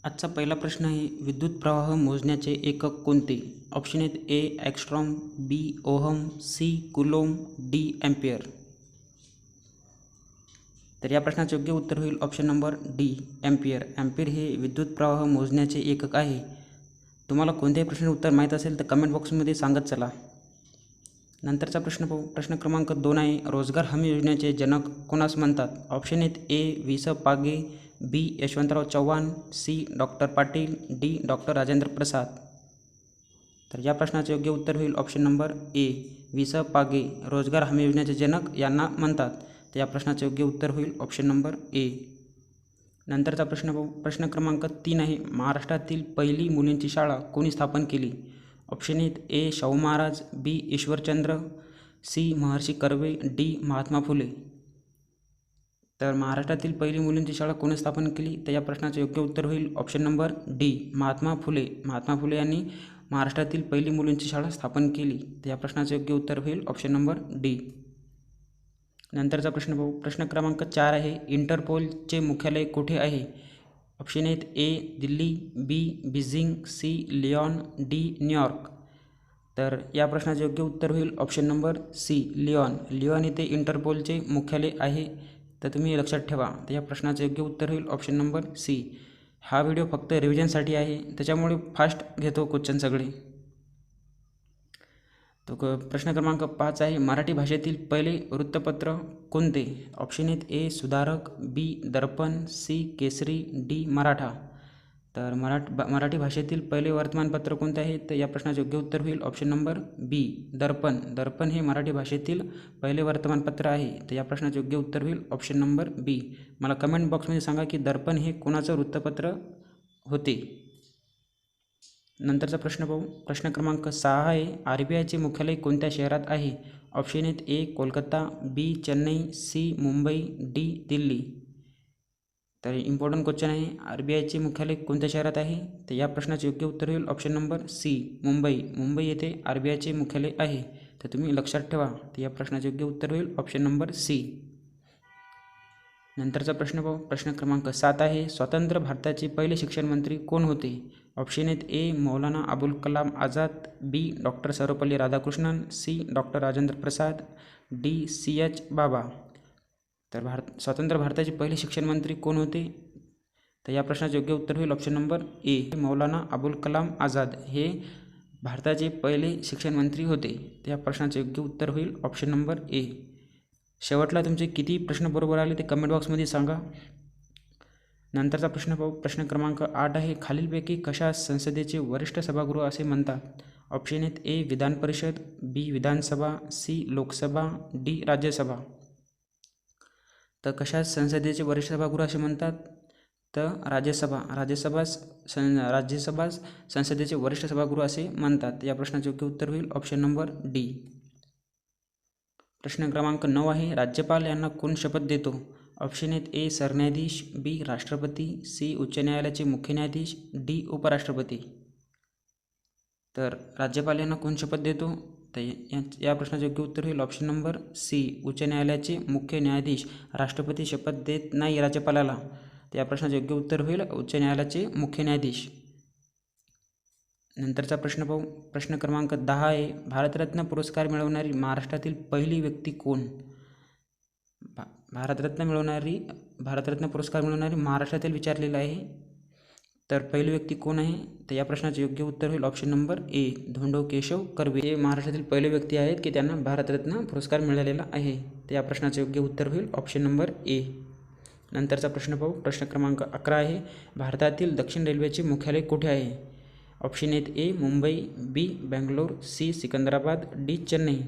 आजचा पहिला प्रश्न आहे, विद्युत प्रवाह मोजण्याचे एकक कोणते? ऑप्शन आहेत A angstrom, B ohm, C coulomb, D ampere. तर या प्रश्नाचे योग्य उत्तर होईल option number D ampere. Ampere हे विद्युत प्रवाह मोजण्याचे एकक आहे. तुम्हाला कोणत्याही प्रश्नाचे उत्तर माहीत असेल तर कमेंट बॉक्समध्ये सांगत चला. नंतरचा प्रश्न पाहू. प्रश्न क्रमांक 2 आहे, रोजगार हमी योजनेचे जनक कोणास म्हणतात? ऑप्शन आहेत A V. Page, B Yashwantrao Chavan, C doctor Patil, D doctor Rajendra Prasad. तर या प्रश्नाचे योग्य उत्तर होईल ऑप्शन नंबर ए वि. पागे. रोजगार हमी योजनेचे जनक यांना म्हणतात. तर या प्रश्नाचे योग्य उत्तर होईल ऑप्शन नंबर ए. नंतरचा प्रश्न पाहू. प्रश्न क्रमांक 3 आहे, महाराष्ट्रातील पहिली मुलींची शाळा कोणी स्थापन केली? ऑप्शन आहेत ए शाहू महाराज, बी ईश्वरचंद्र, सी महर्षी कर्वे, डी महात्मा फुले. तर महाराष्ट्रातील पहिली मुलींची शाळा कोणी स्थापन केली? तर या प्रश्नाचे योग्य उत्तर होईल option number D Mahatma Phule. Mahatma Phule यांनी महाराष्ट्रातील पहिली मुलींची शाळा स्थापन केली. तर या प्रश्नाचे योग्य उत्तर होईल ऑप्शन नंबर डी. नंतरचा प्रश्न पाहू. प्रश्न क्रमांक 4 आहे, इंटरपोलचे मुख्यालय कुठे आहे? ऑप्शन आहेत A Delhi, B Beijing, C Lyon, D New York. तर या प्रश्नाचे योग्य उत्तर होईल option number C Lyon. Lyon येथे इंटरपोलचे मुख्यालय आहे. तर तुम्ही लक्षात ठेवा. तर या प्रश्नाचे योग्य उत्तर होईल ऑप्शन नंबर सी. हा व्हिडिओ फक्त रिव्हिजनसाठी आहे, त्याच्यामुळे फास्ट घेतो क्वेश्चन सगळे. तो प्रश्न क्रमांक 5 आहे, मराठी भाषेतील पहिले वृत्तपत्र कोणते? ऑप्शन आहेत ए सुधारक, बी दर्पण, सी केसरी, डी मराठा. तर मराठी भाषेतील पहिले वर्तमानपत्र कोणते आहे? तर या प्रश्नाचे योग्य उत्तर होईल ऑप्शन नंबर बी दर्पण. दर्पण हे मराठी भाषेतील पहिले वर्तमानपत्र आहे. तर या प्रश्नाचे योग्य उत्तर होईल ऑप्शन नंबर बी. मला कमेंट बॉक्समध्ये सांगा की दर्पण हे कोणाचं वृत्तपत्र होते. नंतरचा प्रश्न पाहू. प्रश्न क्रमांक 6 आहे, RBIचे मुख्यालय कोणत्या शहरात आहे? ऑप्शन आहेत ए कोलकाता, बी चेन्नई, सी मुंबई, डी दिल्ली. तर इम्पॉर्टंट क्वेश्चन आहे, RBIचे मुख्यालय कोणत्या शहरात आहे? तर या प्रश्नाचे योग्य उत्तर होईल option number C Mumbai. Mumbai येथे RBIचे मुख्यालय आहे. तर तुम्ही लक्षात ठेवा. तर या प्रश्नाचे योग्य उत्तर होईल ऑप्शन नंबर सी. नंतरचा प्रश्न पाहू. प्रश्न क्रमांक 7 आहे, स्वतंत्र भारताचे पहिले शिक्षण मंत्री कोण होते? ऑप्शन आहेत A Maulana Abul Kalam Azad, B doctor Sarvepalli Radhakrishnan, C doctor Rajendra Prasad, D CH Bhabha. तर स्वतंत्र भारताचे पहिले शिक्षण मंत्री कोण होते? तर या प्रश्नाचे योग्य उत्तर होईल option number A Maulana Abul Kalam Azad हे भारताचे पहिले शिक्षण मंत्री होते. तर या प्रश्नाचे योग्य उत्तर होईल ऑप्शन नंबर ए. शेवटला तुमचे किती प्रश्न बरोबर आले ते कमेंट बॉक्समध्ये सांगा. नंतरचा प्रश्न पाहू. प्रश्न क्रमांक 8 आहे, खालीलपैकी कशास संसदेचे वरिष्ठ सभागृह असे म्हणतात? ऑप्शन आहेत ए विधान परिषद, बी विधानसभा, सी लोकसभा, डी राज्यसभा. तर कशास संसदेचे वरिष्ठ सभागृह असे म्हणतात? तर राज्यसभा. राज्यसभा संसदेचे वरिष्ठ सभागृह असे म्हणतात. या प्रश्नाचे योग्य उत्तर होईल ऑप्शन नंबर डी. प्रश्न क्रमांक 9 आहे, राज्यपाल यांना कोण शपथ देतो? ऑप्शन आहेत ए सरन्यायाधीश, बी राष्ट्रपती, सी उच्च न्यायालयाचे मुख्य न्यायाधीश, डी उपराष्ट्रपती. तर राज्यपाल यांना कोण शपथ देतो? तर या प्रश्नाचे योग्य उत्तर होईल ऑप्शन नंबर सी उच्च न्यायालयाचे मुख्य न्यायाधीश. राष्ट्रपती शपथ देत नाही राज्यपालाला. तर या प्रश्नाचे योग्य उत्तर होईल उच्च न्यायालयाचे मुख्य न्यायाधीश. नंतरचा प्रश्न पाहू. प्रश्न क्रमांक 10 आहे, भारतरत्न पुरस्कार मिळवणारी महाराष्ट्रातील पहिली व्यक्ती कोण? भारतरत्न पुरस्कार मिळवणारी महाराष्ट्रातील विचारलेला आहे. तर पहिली व्यक्ती कोण आहे? तर या प्रश्नाचे योग्य उत्तर होईल option number A Dhondo Keshav Karve. हे महाराष्ट्रातील पहिले व्यक्ती आहेत की त्यांना भारतरत्न पुरस्कार मिळालेला आहे. तर या प्रश्नाचे योग्य उत्तर होईल ऑप्शन नंबर ए. नंतरचा प्रश्न पाहू. प्रश्न क्रमांक 11 आहे, भारतातील दक्षिण रेल्वेचे मुख्यालय कुठे आहे? ऑप्शन आहेत ए मुंबई, बी बेंगलोर, सी सिकंदराबाद, डी चेन्नई.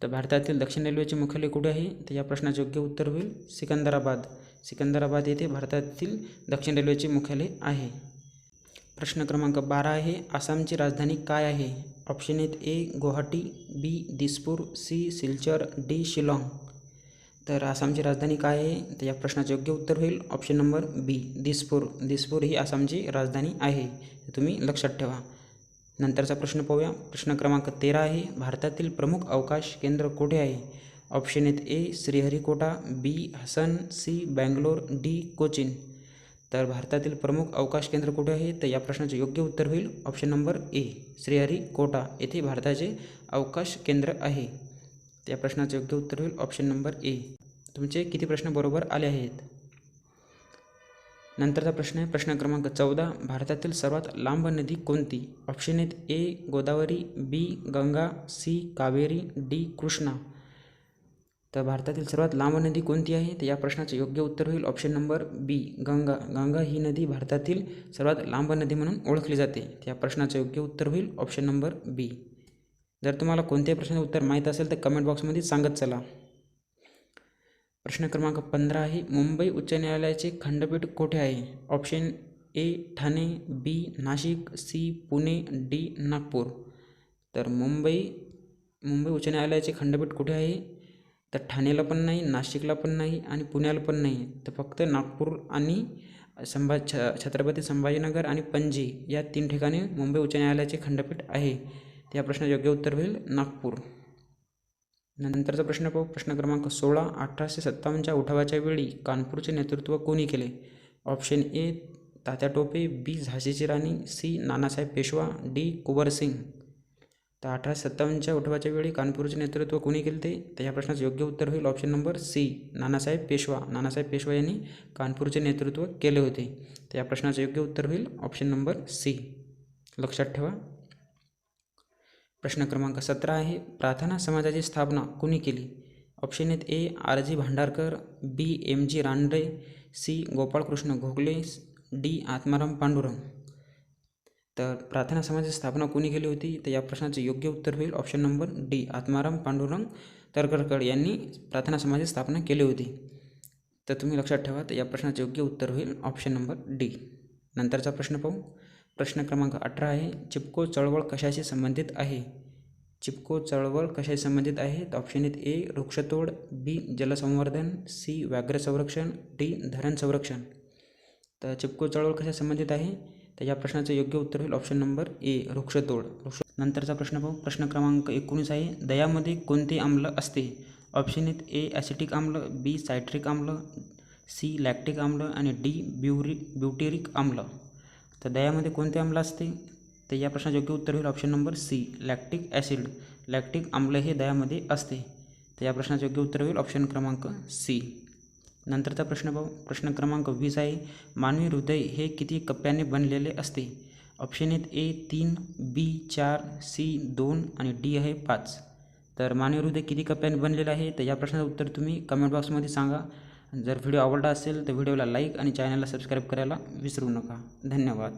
तर भारतातील दक्षिण रेल्वेचे मुख्यालय कुठे आहे? तर या प्रश्नाचे योग्य उत्तर होईल सिकंदराबाद. सिकंदराबाद येथे भारतातील दक्षिण रेल्वेचे मुख्यालय आहे. प्रश्न क्रमांक 12 आहे, आसामची राजधानी काय आहे? ऑप्शन आहेत ए गुवाहाटी, बी दिसपूर, सी सिलचर, डी शिलाँग. तर आसामची राजधानी काय आहे? तर या प्रश्नाचे योग्य उत्तर होईल ऑप्शन नंबर बी दिसपूर. दिसपूर ही आसामची राजधानी आहे. तुम्ही लक्षात ठेवा. नंतरचा प्रश्न पाहूया. प्रश्न क्रमांक 13 आहे, भारतातील प्रमुख अवकाश केंद्र कुठे आहे? ऑप्शन आहेत ए श्रीहरिकोटा, बी हसन, सी बँगलोर, डी कोचीन. तर भारतातील प्रमुख अवकाश केंद्र कुठे आहे? तर या प्रश्नाचे योग्य उत्तर होईल ऑप्शन नंबर ए, श्रीहरिकोटा येथे भारताचे अवकाश केंद्र आहे. त्या प्रश्नाचे योग्य उत्तर होईल ऑप्शन नंबर ए. तुमचे किती प्रश्न बरोबर आले आहेत? नंतरचा प्रश्न आहे प्रश्न क्रमांक 14. भारतातील सर्वात लांब नदी कोणती? ऑप्शन आहेत ए गोदावरी, बी गंगा, सी कावेरी, डी कृष्णा. तर भारतातील सर्वात लांब नदी कोणती आहे? तर या प्रश्नाचे योग्य उत्तर होईल ऑप्शन नंबर बी, गंगा. गंगा ही नदी भारतातील सर्वात लांब नदी म्हणून ओळखली जाते. त्या प्रश्नाचे योग्य उत्तर होईल ऑप्शन नंबर बी. जर तुम्हाला कोणत्याही प्रश्नाचे उत्तर माहीत असेल तर कमेंट बॉक्समध्ये सांगत चला. प्रश्न क्रमांक 15 आहे मुंबई उच्च न्यायालयाचे खंडपीठ कुठे आहे? Option A Thane, B Nashik, C Pune, D Nagpur. तर मुंबई उच्च न्यायालयाचे खंडपीठ कुठे आहे? तर ठाणेला पण नाही, नाशिकला पण नाही आणि पुण्याला पण नाही. तर फक्त नागपूर आणि छत्रपती संभाजीनगर आणि पणजी या 3 ठिकाणी मुंबई उच्च न्यायालयाचे खंडपीठ आहे. त्या प्रश्नाचे योग्य उत्तर होईल नागपूर. नंतरचा प्रश्न पाहू. प्रश्न क्रमांक 16. 1857च्या उठावाच्या वेळी कानपूरचे नेतृत्व कोणी केले? ऑप्शन ए तात्या टोपे, बी झाशीची राणी, सी नानासाहेब पेशवा, डी कुंवरसिंग. तर 1857च्या उठावाच्या वेळी कानपूरचे नेतृत्व कोणी केले ते? तर या प्रश्नाचे योग्य उत्तर होईल option number C, Nanasaheb Peshwa. Nanasaheb Peshwa यांनी कानपूरचे नेतृत्व केले होते. तर या प्रश्नाचे योग्य उत्तर होईल ऑप्शन नंबर सी. लक्षात ठेवा. प्रश्न क्रमांक 17 आहे प्रार्थना समाजाची स्थापना कोणी केली? ऑप्शन आहेत A R G Bhandarkar, B M G Ranade, C Gopalkrishna Gokhale, D Atmaram Pandurang. तर प्रार्थना समाजाची स्थापना कोणी केली होती? तर या प्रश्नाचे योग्य उत्तर होईल option number D, Atmaram Pandurang Tarkhadkar यांनी प्रार्थना समाजाची स्थापना केली होती. तर तुम्ही लक्षात ठेवा. तर या प्रश्नाचे योग्य उत्तर होईल ऑप्शन नंबर डी. नंतरचा प्रश्न पाहू. प्रश्न क्रमांक 18 आहे चिपको चळवळ कशाशी संबंधित आहे? चिपको चळवळ कशाशी संबंधित आहे? तर ऑप्शन आहेत ए वृक्षतोड, बी जलसंवर्धन, सी व्याघ्र संरक्षण, डी धरण संरक्षण. तर चिपको चळवळ कशाशी संबंधित आहे? तर या प्रश्नाचे योग्य उत्तर होईल ऑप्शन नंबर ए वृक्षतोड. नंतरचा प्रश्न पाहू. प्रश्न क्रमांक 19 आहे दह्यामध्ये कोणते आम्ल असते? ऑप्शन आहेत ए ॲसिटिक आम्ल, बी सायट्रिक आम्ल, सी लॅक्टिक आम्ल आणि डी ब्युटेरिक आम्ल. तर दह्यामध्ये कोणते आम्ल असते? तर या प्रश्नाचे योग्य उत्तर होईल option number C, lactic acid. Lactic आम्ल हे दह्यामध्ये असते. तर या प्रश्नाचे योग्य उत्तर होईल ऑप्शन क्रमांक सी. नंतरचा प्रश्न पाहू. प्रश्न क्रमांक 20 आहे मानवी हृदय हे किती कप्प्याने बनलेले असते? ऑप्शन आहेत ए 3, बी 4, सी 2 आणि डी आहे 5. तर मानवी हृदय किती कप्प्याने बनलेले आहे? तर या प्रश्नाचं उत्तर तुम्ही कमेंट बॉक्समध्ये सांगा. जर व्हिडिओ आवडला असेल तर व्हिडिओला लाईक आणि चॅनलला सबस्क्राईब करायला विसरू नका. धन्यवाद.